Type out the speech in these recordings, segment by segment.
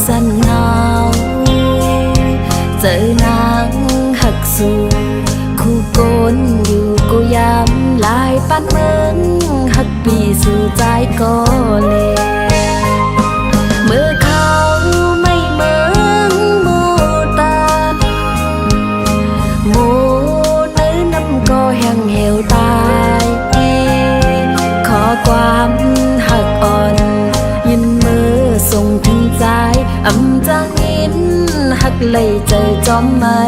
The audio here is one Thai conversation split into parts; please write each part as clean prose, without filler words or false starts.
สันหนาวเจอนางหักสู่คู่โกนอยู่กูยามลายปันเมืองหักปีสู่ใจก็เลยเมื่อเขาไม่เมืองมูตาหมูเนื้อน้ำก็แห้งเหี่ยวตายขอความหักอ่อนยินมือส่งถึงใจอำจางอินหักเลยเจอจอมไม่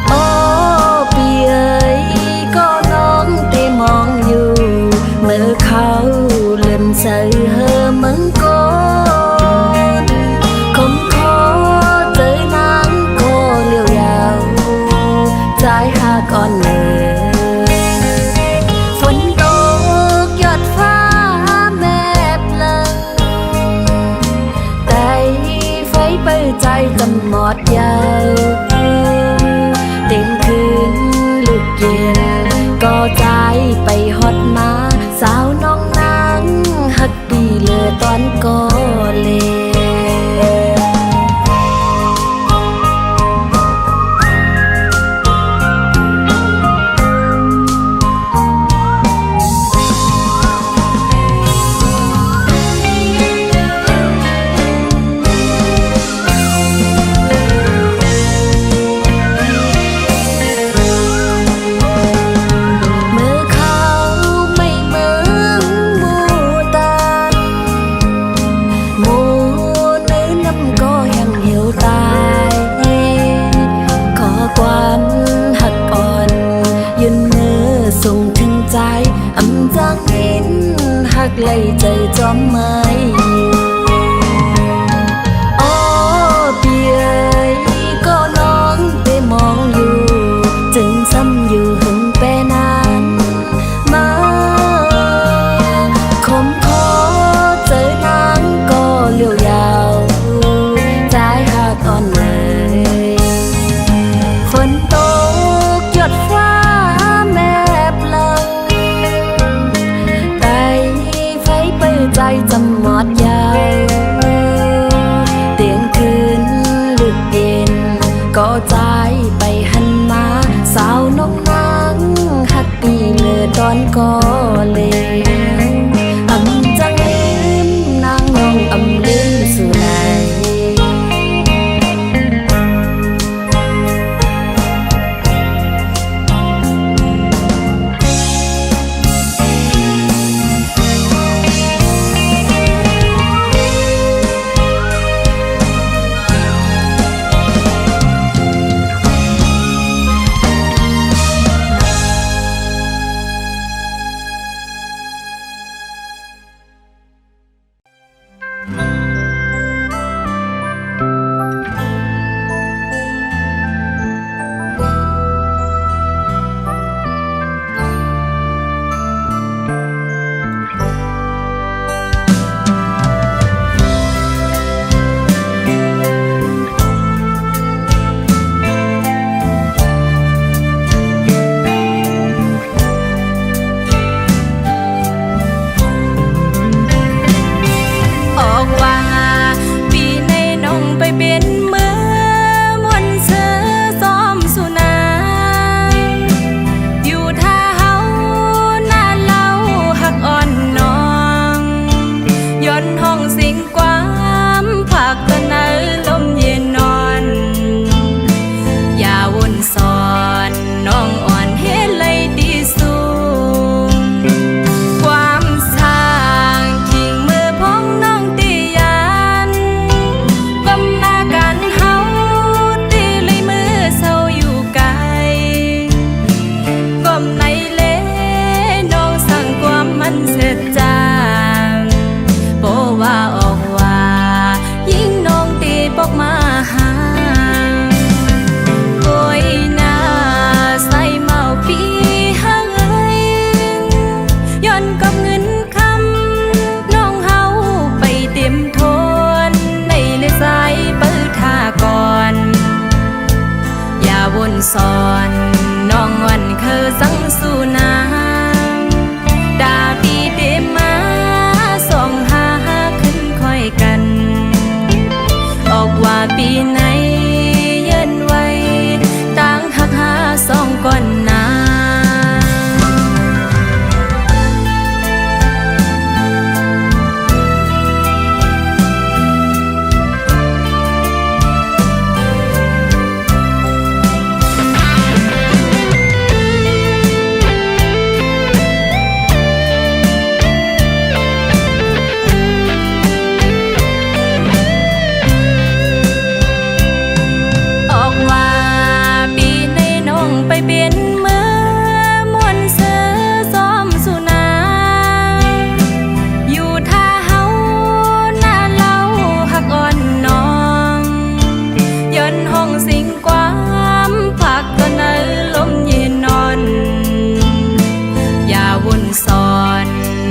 โอ้ปีเอ๋ยก็น้องได้มองอยู่เมื่อเขาเลื่อมใสเฮอมังกรคมคอเจอนางก็เลี้ยวยาวใจหักอ่อนเนื้อฝนตกหยดฟ้าเปิดใจจำหมดยาวเต็มคืนลึกเย็นก็ใจไปฮอดมาสาวน้องนางหักปีเลือตอนก็เลยหักเลยใจจอมไม่โอ้ปีเอ๋ยก็น้องได้มองอยู่จึงซ้ำอยู่หึงแปนานมาคมคอเจอนางก็เลี้ยวยาวใจหักอ่อนเลยฝนตกหยดฟ้าแม่ปลังใจจำหมดยาวเตียงคืนลึกเย็นก็ใจไปหันมาสาวน้องนางหักปีเลือตอนก็เลยอำจังลืมนางน้องอำลืมสู่ไหน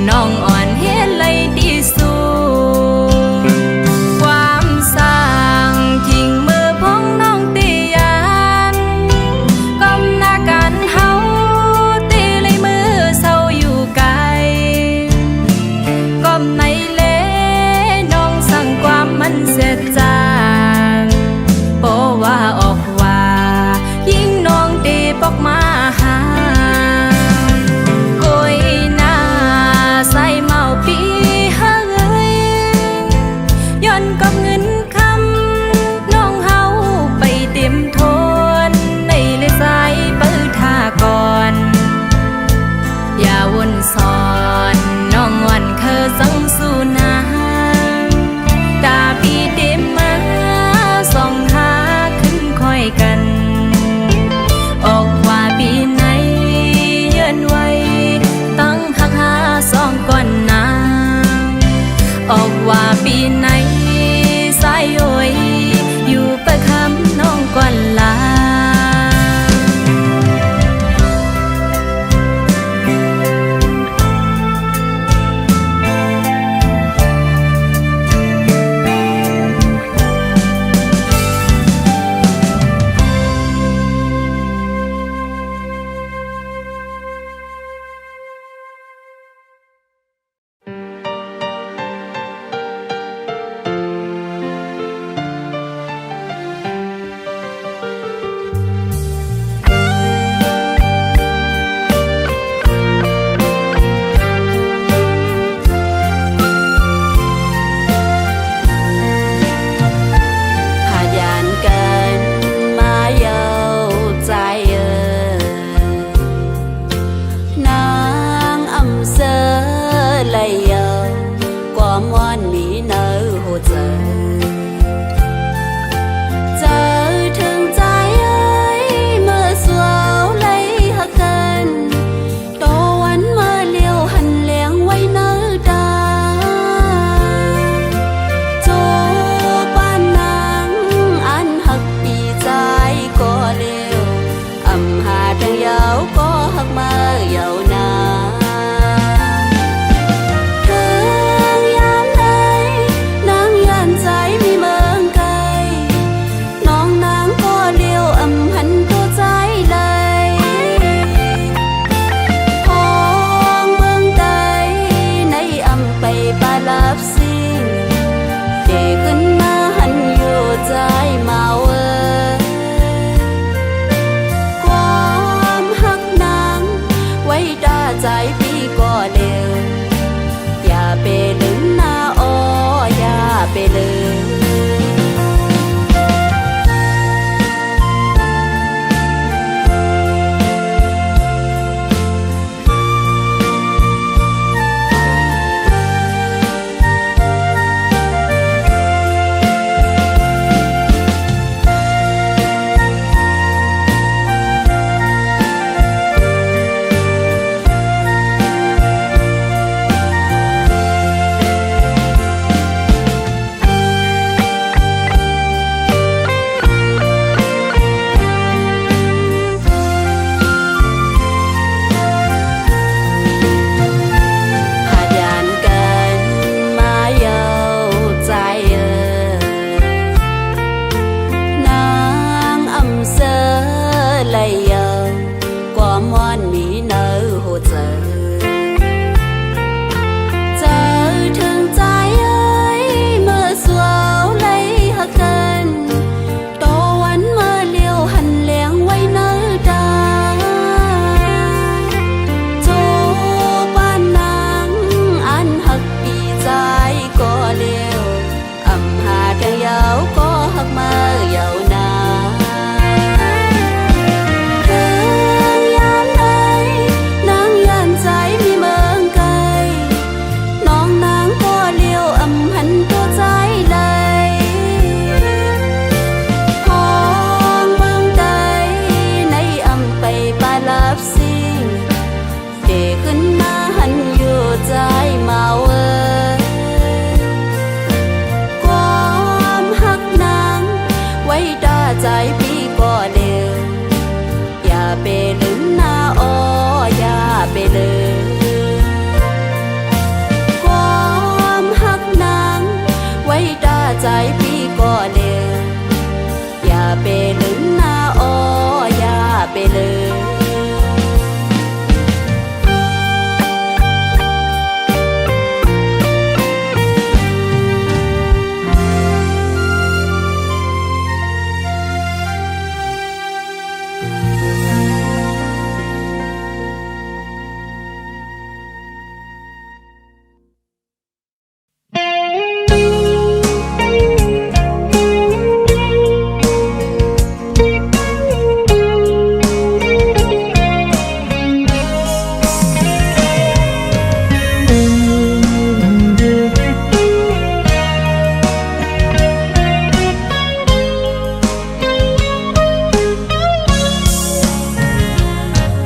น้องอ่อนเฮ็ดเลยดีสู้ความสร้างทิ้งมือพ้องน้องตียันก้มหน้ากันเฮาตีเลยมือเศร้าอยู่ไกลก้มในเลน้องสั่งความมันเสียจางโปว่าออกว่ายิ่งน้องตีปอกมาหาก้อยหน้าใส่เมาปีหาเอ้ยย้อนกับเงินคำน้องเฮาไปเต็มทนในเลยสายปื้อท่าก่อนอย่าวนสอนน้องวันเคยสังสู่นาตาพี่เต็มมาส่องหาขึ้นคอยกันออกว่าปีไหนเยือนไว้ตั้งหักหาสองก่อนนาออกว่าปีไหนสายโอยอยู่ประคำน้องก่อนลา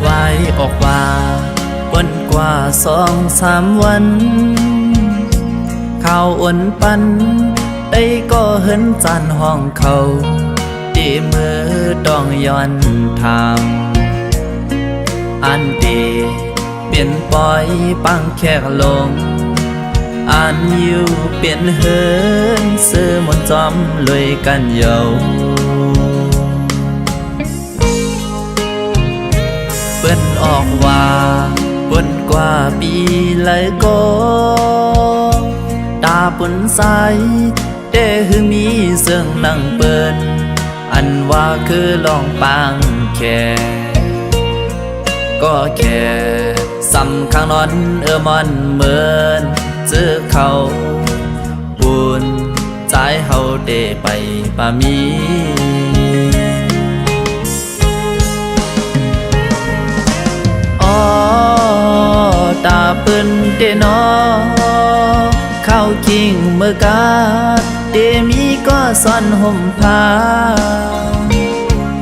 เลย ออกว่าวันกว่า2-3 วันข่าวอ่อนปันได้ก็เห็นจานห้องเขาดีมือต้องย้อนทางอันดีเปลี่ยนปล่อยปังแขกลงอันอยู่เปลี่ยนเหินซื้อมนจอมลุยกันเยาเปิ้นออกว่าบนกว่าปีเลยก็ตาปุ่นใสแต่หือมีเสื่องนั่งเปิ้นอันว่าคือลองปังแค่ก็แค่สำข้างนอนมันเหมือนเจอเขาบุญใจเฮาได้ไปป่ามีตาเปิ้นเดนอเข้าคิงเมื่อกาเดมีก็ซ่อนห่มผ้า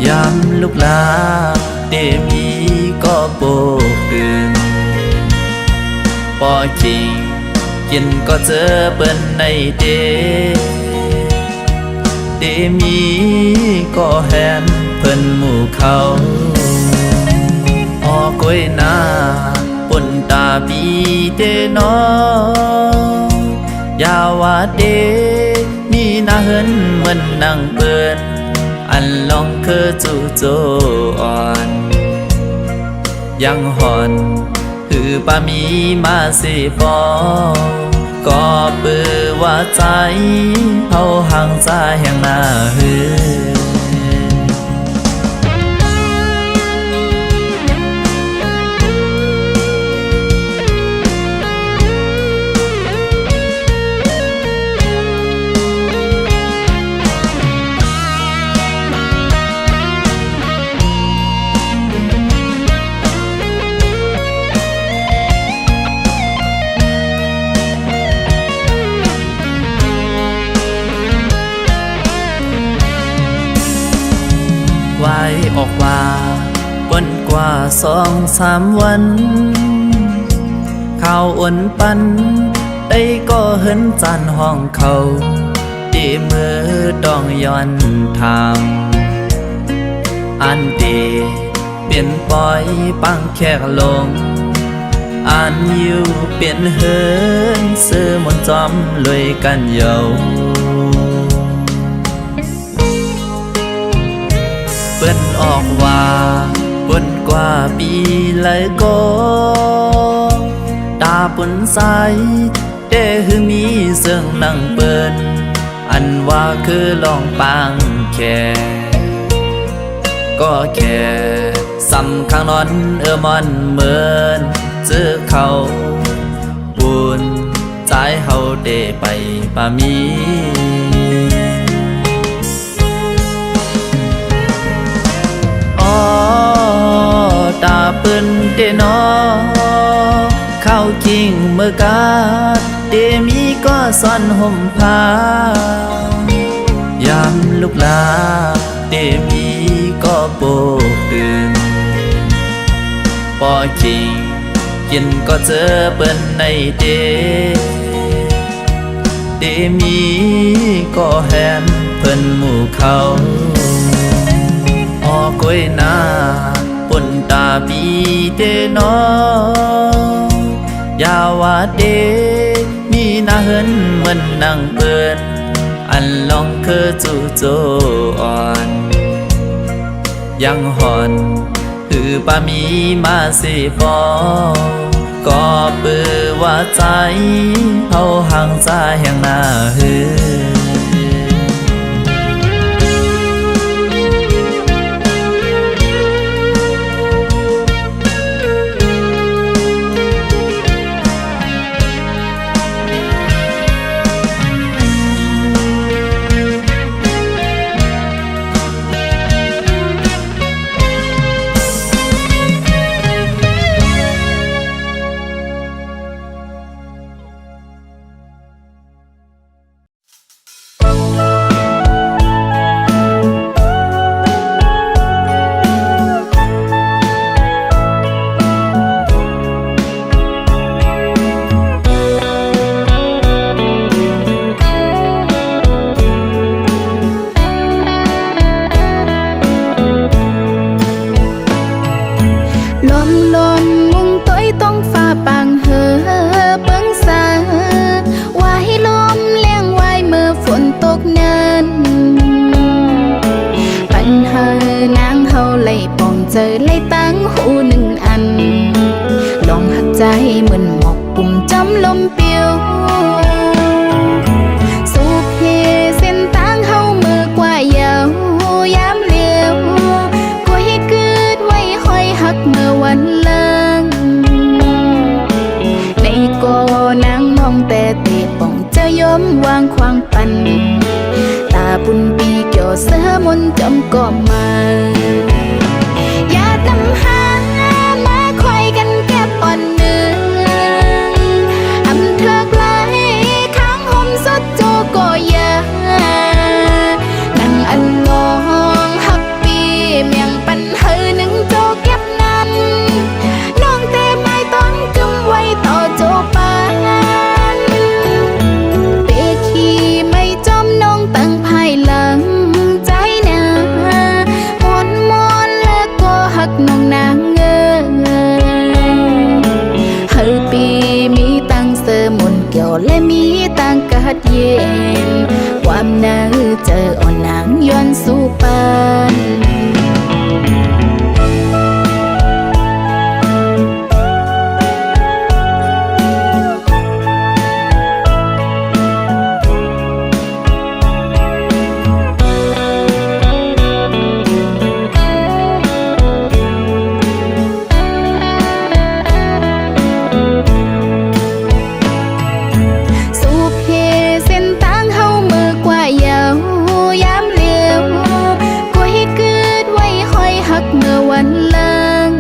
ยามลูกลาเดมีก็โบกตื่นปอคิงกินก็เจอเปิ้นในเดมีก็แหนเพิ่นหมู่เขาออกวยนาปนตาบีเดนอยาวาเดมีนาเหินเหมือนนั่งเปิ้นอันลองคือจู่โจอ่อนยังหอนคือป้ามีมาสิบอก็เปื้อว่าใจเฮาห่างใจแห่งหน้าหือไว้ออกว่าวันกว่า2-3 วันข่าวอ่อนปันได้ก็เห็นจานห้องเขาดีมือต้องย้อนทางอันดีเปลี่ยนปล่อยปังแขกลงอันอยู่เปลี่ยนเหินซื้อมนจอมลุยกันเยาเปิ้นออกว่าบนกว่าปีเลยก็ตาปุ่นใสแต่หือมีเสื่องนั่งเปิ้นอันว่าคือลองปังแค่ก็แค่สำข้างนอนมันเหมือนเจอเขาบุญใจเฮาได้ไปป่ามีตาเปิ้นเดนอเข้าคิงเมื่อกาเดมีก็ซ่อนห่มผ้ายามลูกลาเดมีก็โบกตื่นปอคิงกินก็เจอเปิ้นในเดมีก็แหนเพิ่นหมู่เขาออกวยนาปนตาบีเดนอยาวาเดมีนาเหินเหมือนนั่งเปิ้นอันลองคือจู่โจอ่อนยังหอน ถือปามีมาสิบอก็ปือว่าใจเฮาห่างใจแห่งหน้าหือมุงต้อยต้องฟ้าปังเหอเปิ้งสาไว้ลมเลี้ยงไว้เมื่อฝนตกนั้นปัญหานางเฮาไล่ปองเจอไล่ตั้งหูหนึ่งอันลองหักใจเหมือนหมอกปุ่มจำลมเปียวสุขเฮเส้นตั้งเฮามือกว่ายาวยามเลี้ยวก็ให้เกิดไว้คอยหักเมื่อวันลางในก็นางมองแต่เตะป่องจะยอมวางควางปันตาบุญปีเกี่ยวเสือมนจำก็มาอย่านำหามาคอยกันแก้ปอนเนื้ออำเธอไกลข้างห่มสดโจก็ยานั่งอันงองหักปีเมียงปันเฮอหนึ่งโจเก็บนั้นน้องเตะไม่ต้องกึมไว้ต่อโจปานเปขี้ไม่จอมน้องตั้งภายหลังใจนามอนแล้วก็หักน้องนางเงเฮอปีมีตั้งเสมนเกี่ยวและมีตั้งกัดเย็นความน่าเจออ่อนนางย้อนสู่ปานสุขเฮเส้นตั้งเฮามือกว่ายาวยามเลี้ยวก็ให้เกิดไว้คอยหักเมื่อวันลาง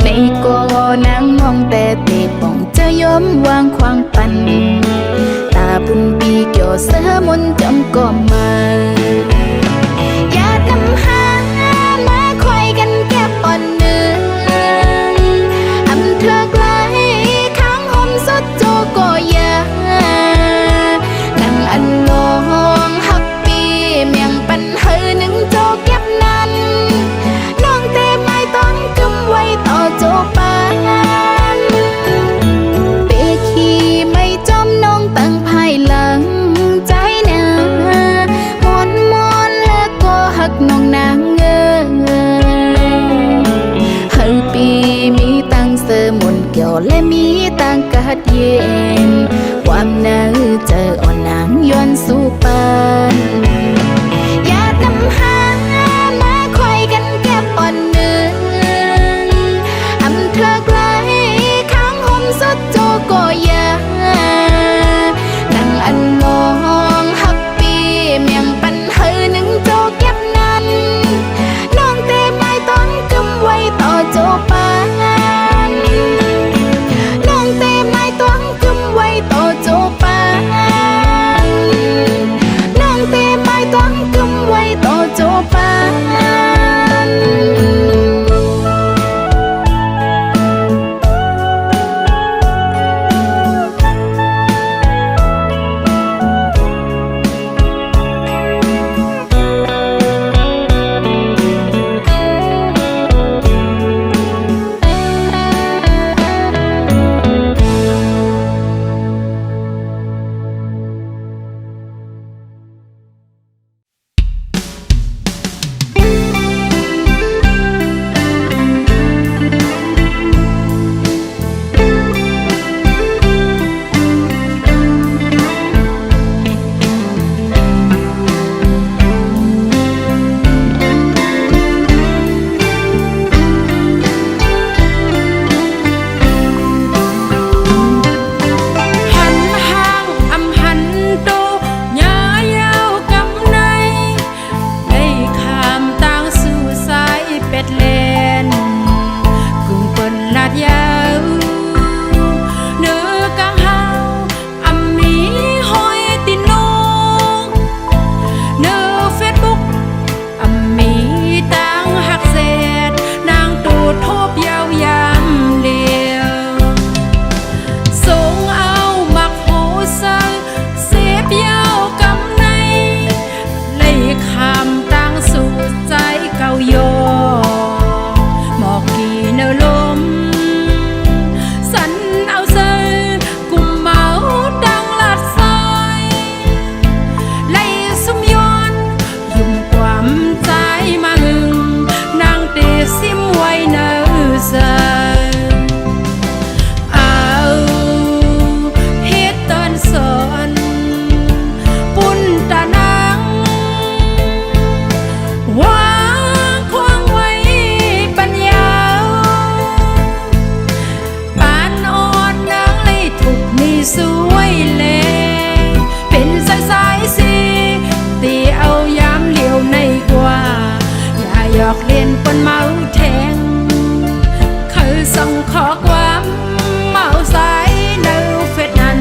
ในก็นางมองแต่เตะป่องจะยอมวางควางปันตาบุญปีเกี่ยวเสือมนจำก็มาอย่านำหามาคอยกันแก้ปอนเนื้ออำเธอไกลข้างห่มสดโจก็ยานั่งอันงองหักปีเมียงปันเฮอหนึ่งโจเก็บนั้นน้องเตะไม่ต้องกึมไว้ต่อโจปานเปขี้ไม่จอมน้องตั้งภายหลังใจนามอนแล้วก็หักน้องนางเงเฮอปีมีตั้งเสมนเกี่ยวและมีตั้งกัดเย็นความน่าเจออ่อนนางย้อนสู่ปานอย่านำหามาคอยกันแก้ปอนเนื้ออำเธอไกลข้างห่มสดโจก็ยานั่งอันงองหักปีเมียงปันเฮอหนึ่งโจเก็บนั้นน้องเตะไม่ต้องกึมไว้ต่อโจปานน้องเตะไม่ต้องกึมไว้ต่อโจปานน้องเตะไม่ สวยเลยเป็นสายสีตีเอายามเหลียวในกว่าอย่าหยอกเล่นปนเมาแทงคือส่งขอความเมาสายในเฟซนั้น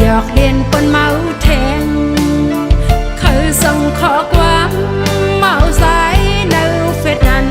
หยอกเล่นปนเมาแทงคือส่งขอความเมาสายในเฟซนั้น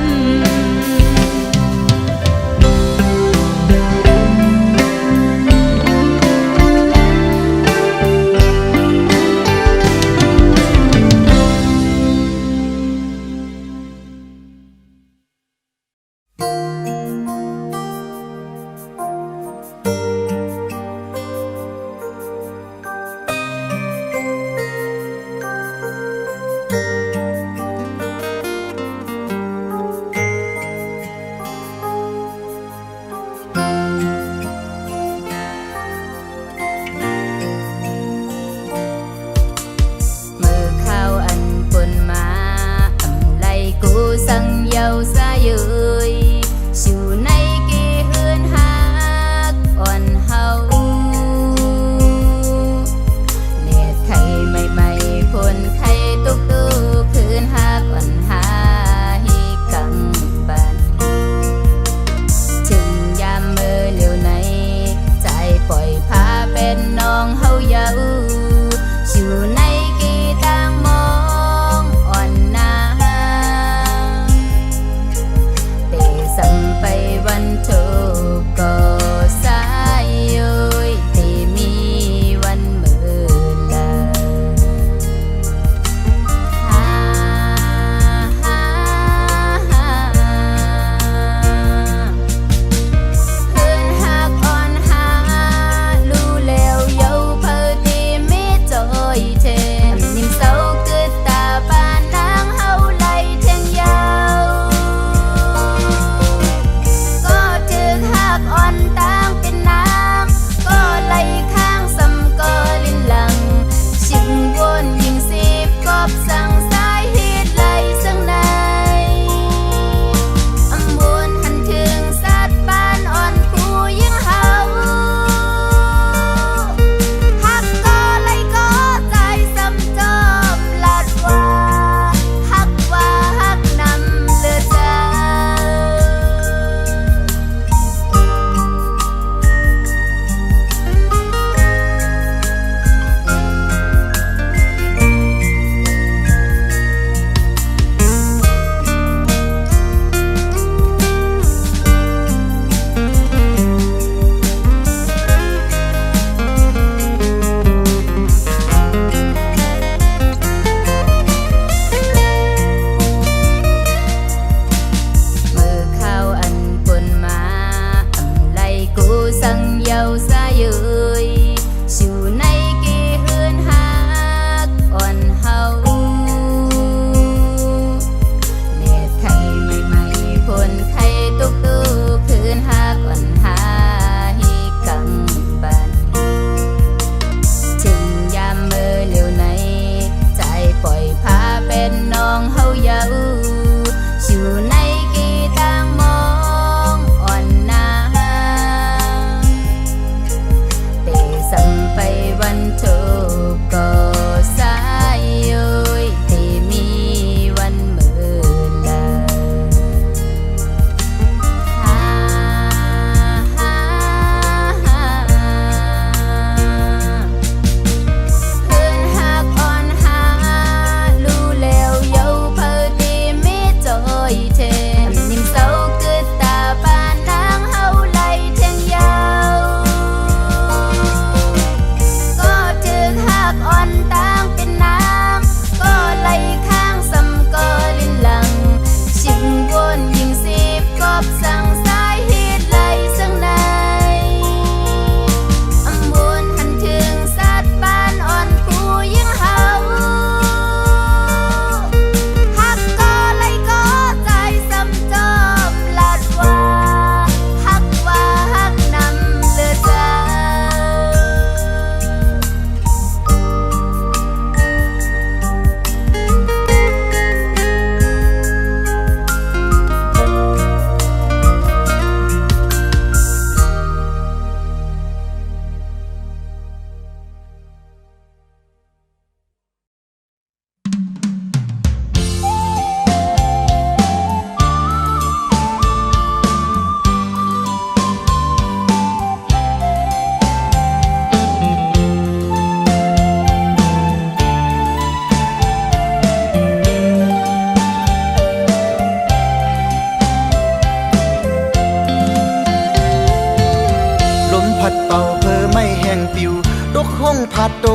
พัดเป่าเพอไม่แห้งปิวตกห้องผัดโด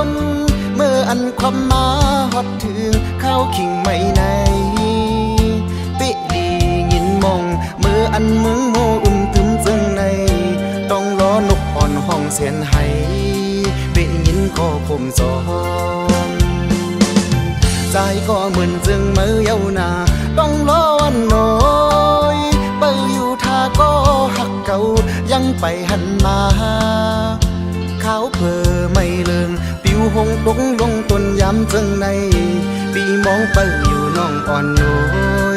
นเมื่ออันความมาฮอดถึงข้าวขิงไม่ในปิดียินมองเมื่ออันมึงโมตึมจึงในต้องรอนกอ่อนห้องเสียนไห้เปยินก็คมสอนใจก็เหมือนจึงเมื่อเยานาต้องรอวันน้อยเปิดอยู่ท่าก็หักเก่ายังไปหันมาข้าวเพอไม่เลืองปิวหงตกลงต้นยำจึงในปีมองเปิดอยู่น้องอ่อนน้อ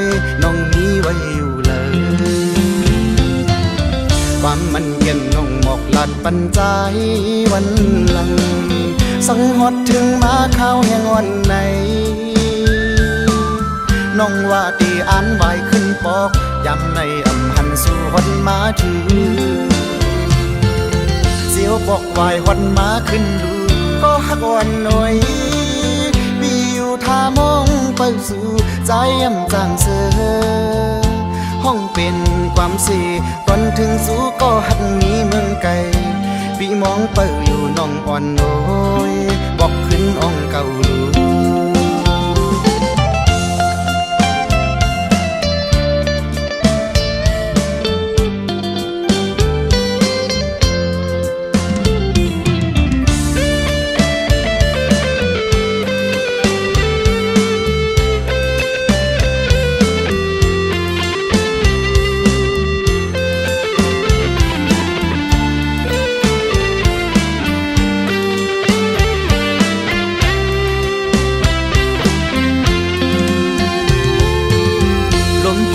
ยน้องมีไว้อยู่เลยความมันเย็นน้องหมอกหลัดปันใจวันหลังสังหดถึงมาข้าวแห่งวันไหนน้องว่าตีอ่านไว้ขึ้นปอกยำในอำหันสู่วันมาถือเสียวบอกไว้วันมาขึ้นดูก็หักวันหน่อยมีอยู่ท่ามองไปสู่ใจยำจางเสือห้องเป็นความสีก่อนถึงสู่ก็หักมีเมืองไกลพี่มองเปิดอยู่น้องอ่อนโอยบอกขึ้นอ่องเก่าลู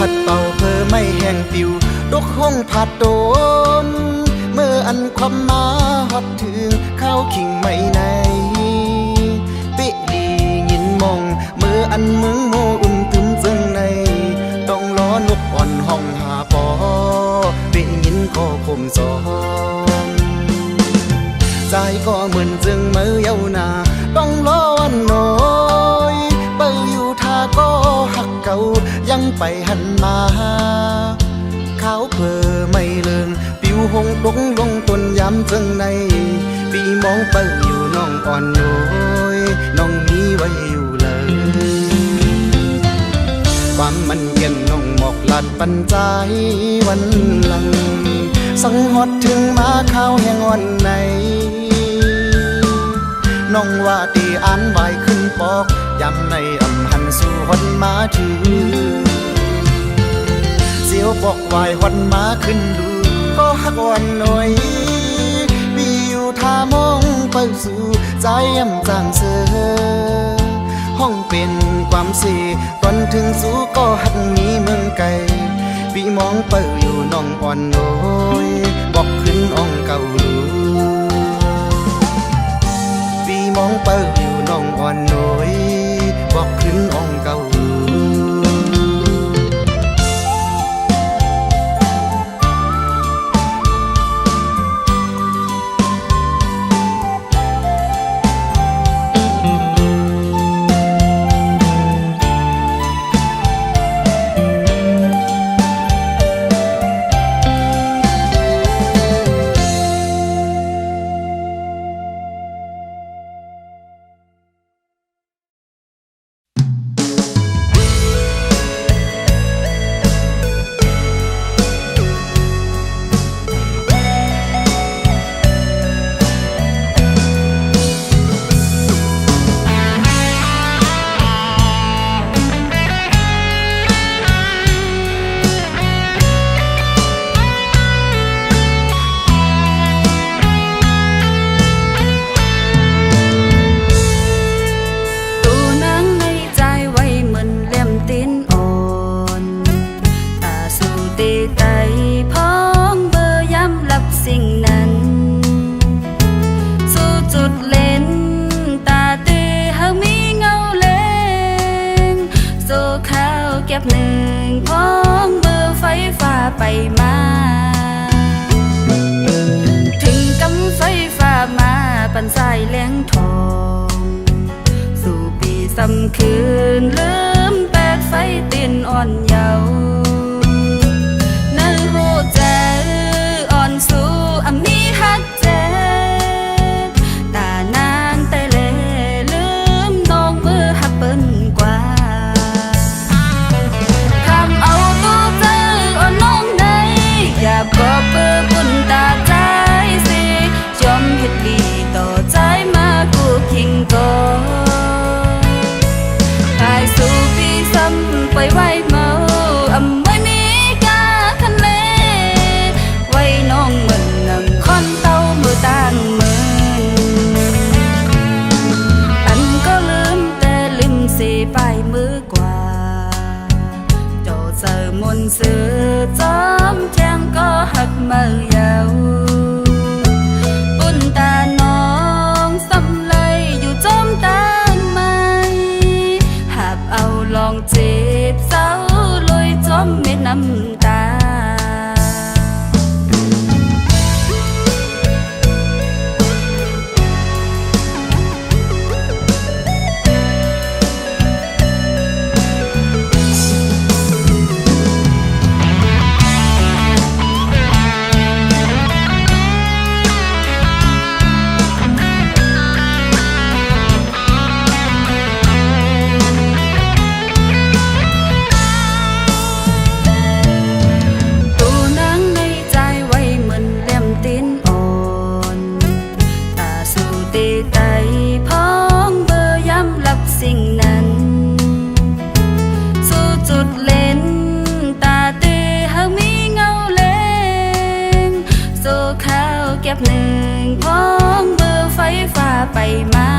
พัดเป่าเพอไม่แห้งปิวตกห้องผัดโดนเมื่ออันความมาฮอดถึงข้าวขิงไม่ในปิดียินมองเมื่ออันมึงโมตึมจึงในต้องรอนกอ่อนห้องหาปอปิยินก็คมสอนใจก็เหมือนจึงเมื่อเยานาต้องรอวันน้อยเปิดอยู่ท่าก็หักเก่ายังไปหันมาข้าวเพอไม่เลืองปิวหงตกลงต้นยำจึงในปีมองเปิดอยู่น้องอ่อนโอยน้องมีไว้อยู่เลยความมันเย็นน้องหมอกหลัดปันใจวันหลังสังหดถึงมาข้าวแห่งวันไหนน้องว่าตีอ่านไว้ขึ้นปอกยำในอำหันสู่วันมาถือเสียวบอกไว้วันมาขึ้นดูก็หักวันหน่อยมีอยู่ท่ามองไปสู่ใจยำจางเสือห้องเป็นความสีก่อนถึงสู่ก็หักมีเมืองไกลพี่มองเปิดอยู่น้องอ่อนโอยบอกขึ้นอ่องเก่าลูพี่มองเปิดอยู่น้องอ่อนโอยบอกขึ้นอ่องเก่าไปมาถึงกำไฟฟ้ามาปันสายแหลงทองสู่ปีซ้ำคืนลืมแปดไฟเต้นอ่อนเยาว์นั่นหูใจอ่อนสู่มี ก็บหนึ่งพ้องมือไฟฟ้าไปมา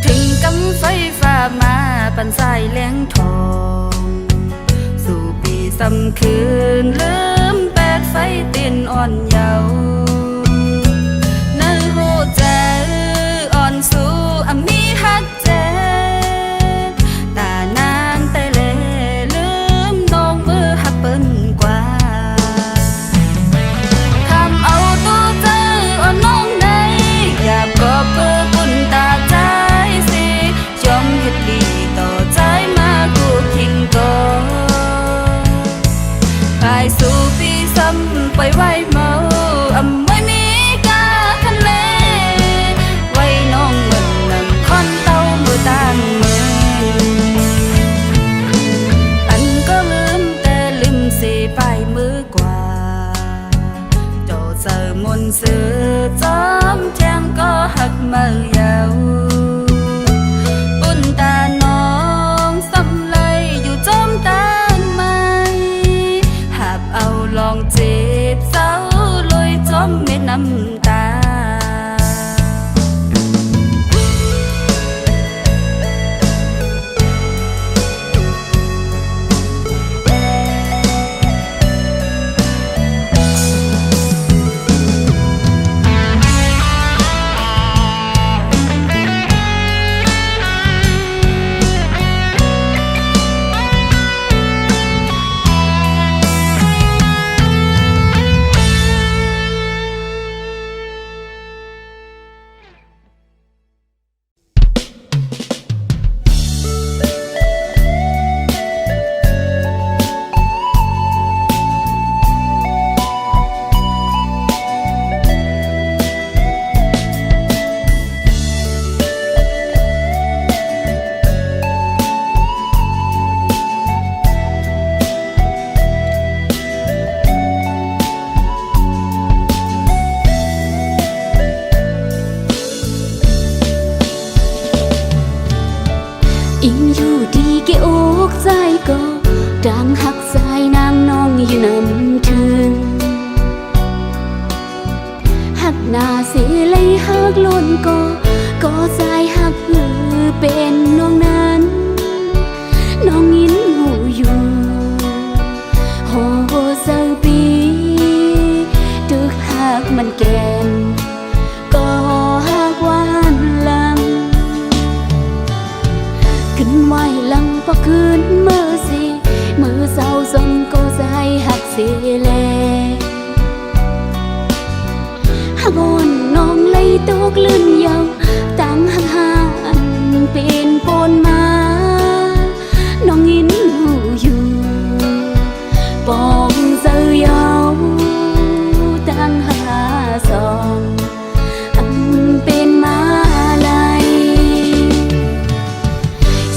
ถึงกำไฟฟ้ามาปันสายแหลงทองสู่ปีสำคืนลืมแปดไฟเต้นอ่อนเยาว์นั่นหูใจอ่อนสู่อมีฮักเจตานางแต่เลลืมน้องมือหักเปิ้นกว่าทำเอาตัวเจออ่อนน้องในอยากกอบเพื่อบุญตาใจสิยอมเฮ็ดดีต่อใจมากูคิงก่อนไปสู่ปีซ้ำไปไว้เมาอำไม่มีกาคันเลไว้น้องเหมือนนั่งคอนเต้ามือต่างมืออันก็ลืมแต่ลืมสิไปมือกว่าโจเจอมนต์สื่อจอมแทงก็หักมือยาวบุญตาน้องสำเลยอยู่จอมตานไม้หับเอาลองจีบเศร้าลอยจอมเม็ดน้ำตาอิงอยู่ดีเกอกใจก็ดังหักสายนางน้องอยู่นำถึงหักหน้าเสียเลยหักล้นก็ใจหักหือเป็นน้องนั้นน้องยินหูอยู่โหเศร้าปีตึกหักมันแก่นก็หักหวานลังขึ้นไหวลังพอคืนมือสิมือเศร้าสมก็ใจหักเสียแลหักอ่อนน้องเลยตกลื่นยาวตั้งหักหานเป็นปนมาน้องยินหูอยู่ปองเจอยาวตั้งหาสองอันเป็นมาลาย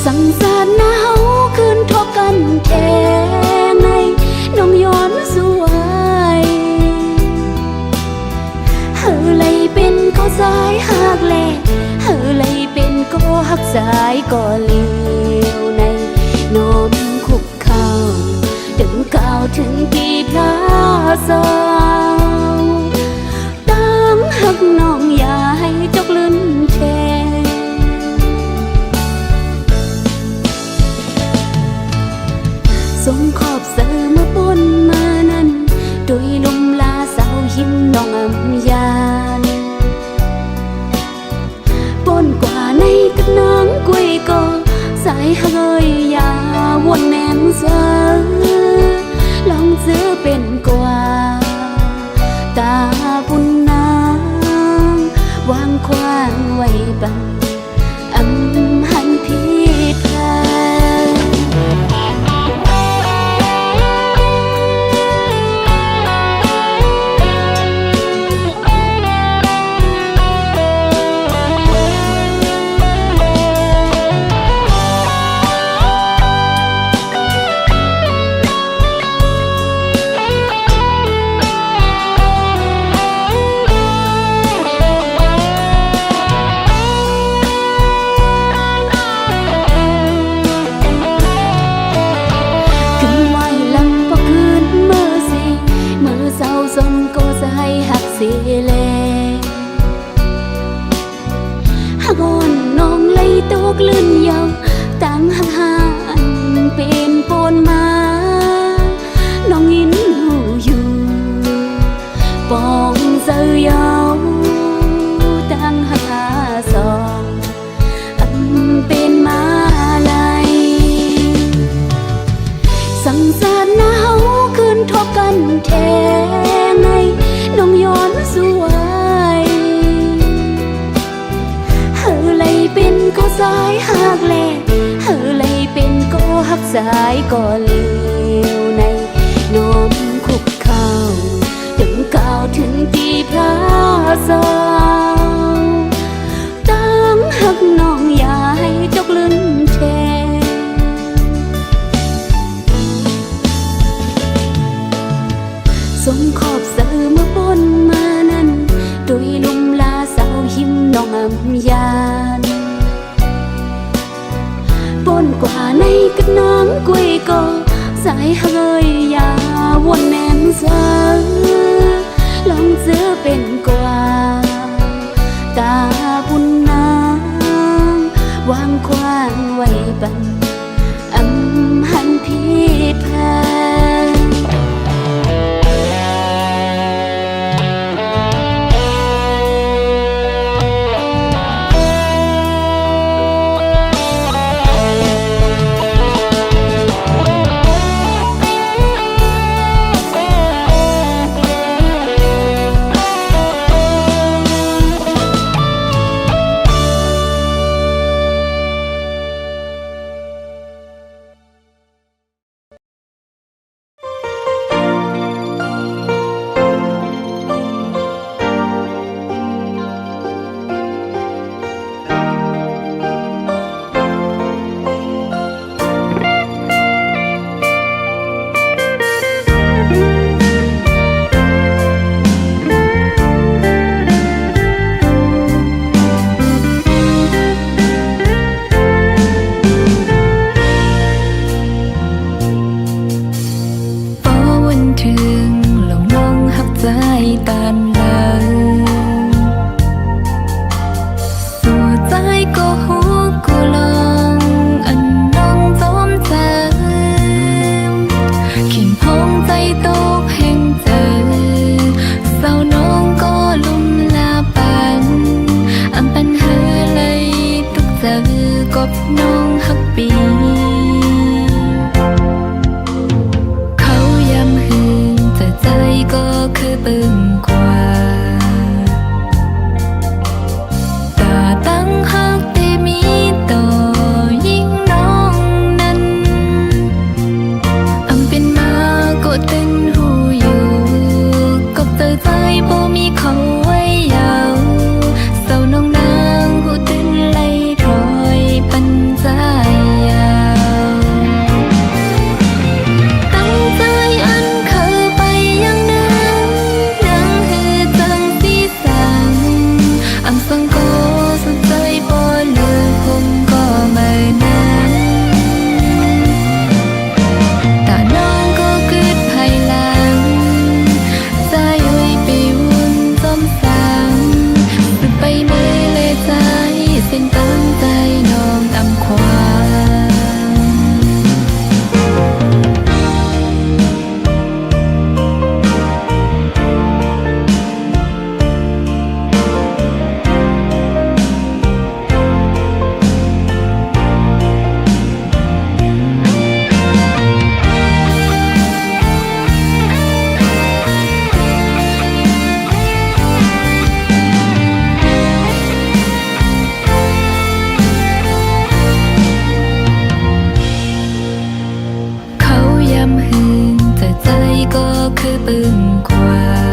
สังสารหนาวคืนทบกันแท้ในน้องย้อนสวยเฮอเลยเป็นก็สายหักแลเฮอเลยเป็นก็หักสายก็เลี้ยวในน้อมคุกเข่าถึงก้าวถึงกี่พระสาวตั้งหักน้องอย่าให้จกลืนแทส่งขอบเสือมาปนมานั้นโดยลมลาสาวยิ้มน้องอำยานปนกว่าในกับนางกวยก็สายเฮยยาวนแนงเสือลองเสือเป็นกว่าตาบุญนาง นแท้ในน้องย้อนสวยเฮอเลยเป็นก็สายหักแลเฮอเลยเป็นก็หักสายก็เลวในน้อมคุกเข่าถึงก้าวถึงตีพระสาวตั้งหักน้องอย่าให้จกลืนแทสมขอบเสือมาปนมานั้นโดยลุมลาสาวหิมน้องอำยานปนกว่าในกระน้ำกล้วยก็สายเฮยยาวนแนนเสือลองเสือเป็นกว่าตาบุญนางวางควางไว้บันอำหันผิดแพงคือปึงกว่า